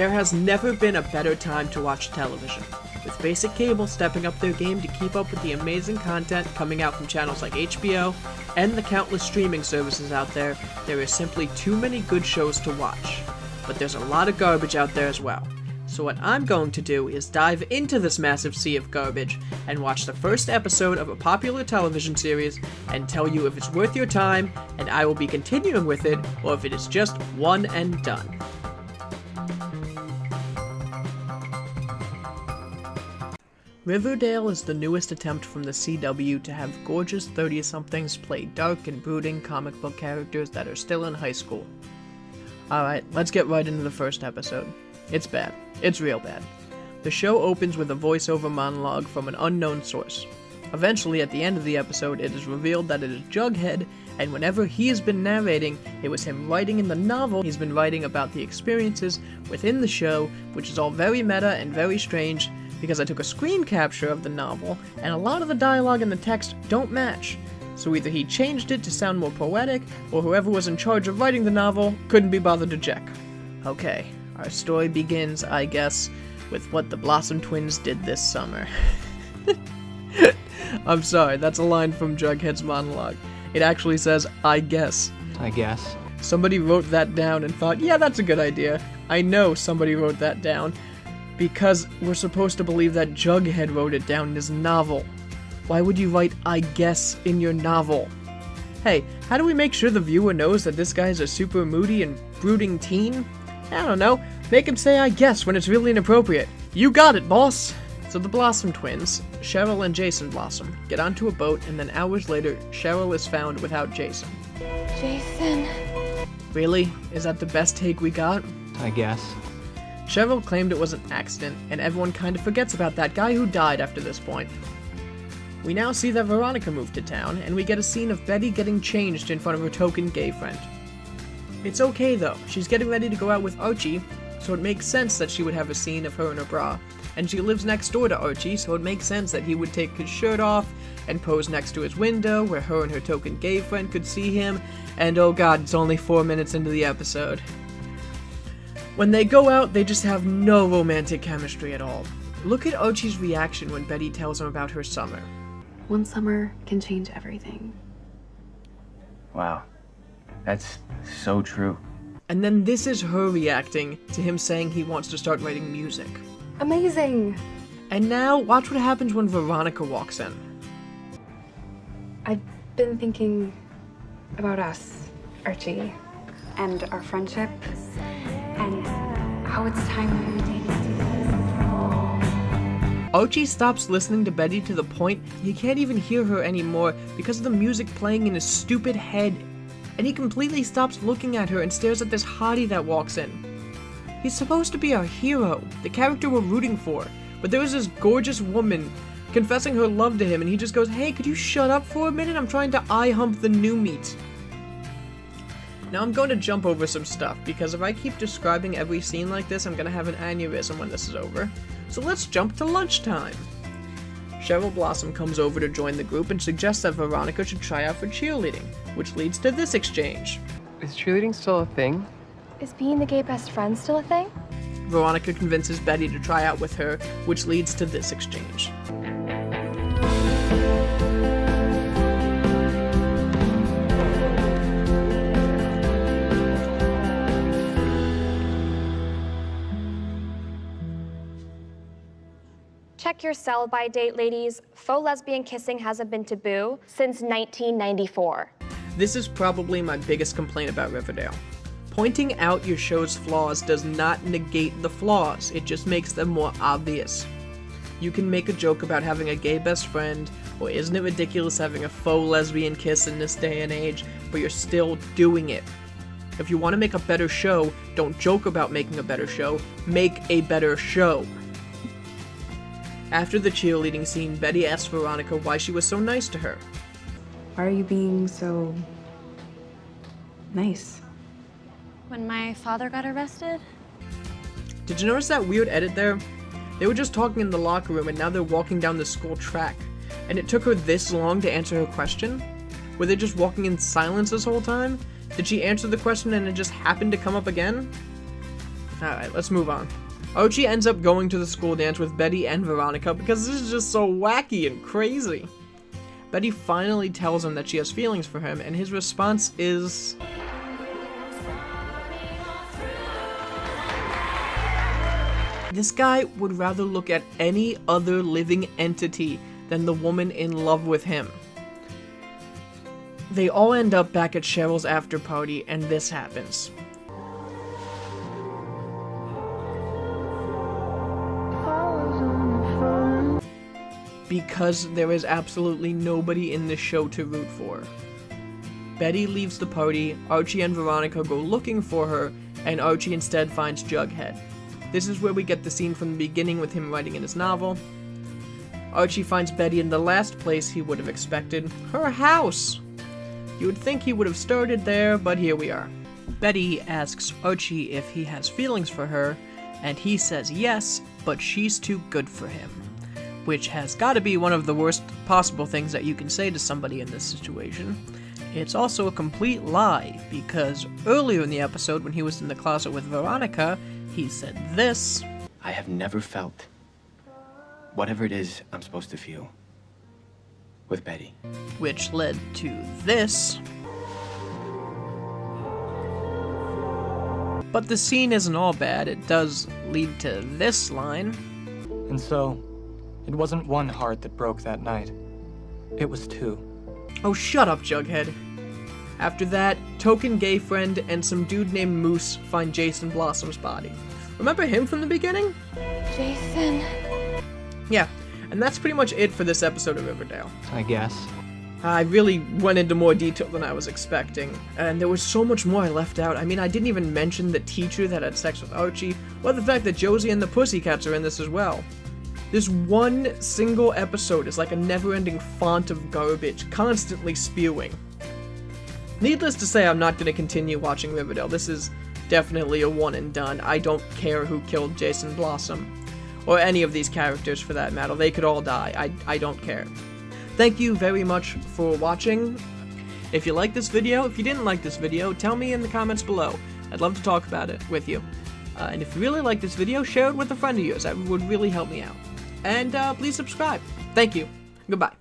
There has never been a better time to watch television. With basic cable stepping up their game to keep up with the amazing content coming out from channels like HBO and the countless streaming services out there, there is simply too many good shows to watch. But there's a lot of garbage out there as well. So what I'm going to do is dive into this massive sea of garbage and watch the first episode of a popular television series and tell you if it's worth your time and I will be continuing with it or if it is just one and done. Riverdale is the newest attempt from the CW to have gorgeous 30-somethings play dark and brooding comic book characters that are still in high school. Alright, let's get right into the first episode. It's bad. It's real bad. The show opens with a voiceover monologue from an unknown source. Eventually, at the end of the episode, it is revealed that it is Jughead, and whenever he has been narrating, it was him writing in the novel he's been writing about the experiences within the show, which is all very meta and very strange, because I took a screen capture of the novel, and a lot of the dialogue and the text don't match. So either he changed it to sound more poetic, or whoever was in charge of writing the novel couldn't be bothered to check. Okay, our story begins, I guess, with what the Blossom Twins did this summer. I'm sorry, that's a line from Jughead's monologue. It actually says, I guess. I guess. Somebody wrote that down and thought, yeah, that's a good idea. I know somebody wrote that down, because we're supposed to believe that Jughead wrote it down in his novel. Why would you write, I guess, in your novel? Hey, how do we make sure the viewer knows that this guy's a super moody and brooding teen? I don't know, make him say I guess when it's really inappropriate. You got it, boss! So the Blossom Twins, Cheryl and Jason Blossom, get onto a boat and then hours later, Cheryl is found without Jason. Jason. Really? Is that the best take we got? I guess. Cheryl claimed it was an accident, and everyone kind of forgets about that guy who died after this point. We now see that Veronica moved to town, and we get a scene of Betty getting changed in front of her token gay friend. It's okay though, she's getting ready to go out with Archie, so it makes sense that she would have a scene of her in her bra. And she lives next door to Archie, so it makes sense that he would take his shirt off and pose next to his window where her and her token gay friend could see him, and oh god, it's only 4 minutes into the episode. When they go out, they just have no romantic chemistry at all. Look at Archie's reaction when Betty tells him about her summer. One summer can change everything. Wow, that's so true. And then this is her reacting to him saying he wants to start writing music. Amazing! And now, watch what happens when Veronica walks in. I've been thinking about us, Archie, and our friendship, and how it's time we dated. Archie stops listening to Betty to the point he can't even hear her anymore because of the music playing in his stupid head. And he completely stops looking at her and stares at this hottie that walks in. He's supposed to be our hero, the character we're rooting for, but there is this gorgeous woman confessing her love to him and he just goes, hey, could you shut up for a minute? I'm trying to eye hump the new meat. Now I'm going to jump over some stuff, because if I keep describing every scene like this, I'm going to have an aneurysm when this is over. So let's jump to lunchtime. Cheryl Blossom comes over to join the group and suggests that Veronica should try out for cheerleading, which leads to this exchange. Is cheerleading still a thing? Is being the gay best friend still a thing? Veronica convinces Betty to try out with her, which leads to this exchange. Check your sell-by date, ladies. Faux lesbian kissing hasn't been taboo since 1994. This is probably my biggest complaint about Riverdale. Pointing out your show's flaws does not negate the flaws, it just makes them more obvious. You can make a joke about having a gay best friend, or isn't it ridiculous having a faux lesbian kiss in this day and age, but you're still doing it. If you want to make a better show, don't joke about making a better show, make a better show. After the cheerleading scene, Betty asks Veronica why she was so nice to her. Why are you being so nice? When my father got arrested? Did you notice that weird edit there? They were just talking in the locker room and now they're walking down the school track. And it took her this long to answer her question? Were they just walking in silence this whole time? Did she answer the question and it just happened to come up again? Alright, let's move on. Archie ends up going to the school dance with Betty and Veronica because this is just so wacky and crazy. Betty finally tells him that she has feelings for him, and his response is... This guy would rather look at any other living entity than the woman in love with him. They all end up back at Cheryl's after party, and this happens. Because there is absolutely nobody in this show to root for. Betty leaves the party, Archie and Veronica go looking for her, and Archie instead finds Jughead. This is where we get the scene from the beginning with him writing in his novel. Archie finds Betty in the last place he would have expected, her house! You would think he would have started there, but here we are. Betty asks Archie if he has feelings for her, and he says yes, but she's too good for him. Which has gotta be one of the worst possible things that you can say to somebody in this situation. It's also a complete lie, because earlier in the episode when he was in the closet with Veronica, he said this. I have never felt whatever it is I'm supposed to feel with Betty. Which led to this. But the scene isn't all bad, it does lead to this line. And so, it wasn't one heart that broke that night. It was two. Oh, shut up, Jughead. After that, token gay friend and some dude named Moose find Jason Blossom's body. Remember him from the beginning? Jason. Yeah, and that's pretty much it for this episode of Riverdale. I guess. I really went into more detail than I was expecting, and there was so much more I left out. I mean, I didn't even mention the teacher that had sex with Archie, or the fact that Josie and the Pussycats are in this as well. This one single episode is like a never-ending font of garbage, constantly spewing. Needless to say, I'm not going to continue watching Riverdale. This is definitely a one and done. I don't care who killed Jason Blossom, or any of these characters for that matter. They could all die. I don't care. Thank you very much for watching. If you liked this video, if you didn't like this video, tell me in the comments below. I'd love to talk about it with you. And if you really like this video, share it with a friend of yours. That would really help me out. And please subscribe. Thank you. Goodbye.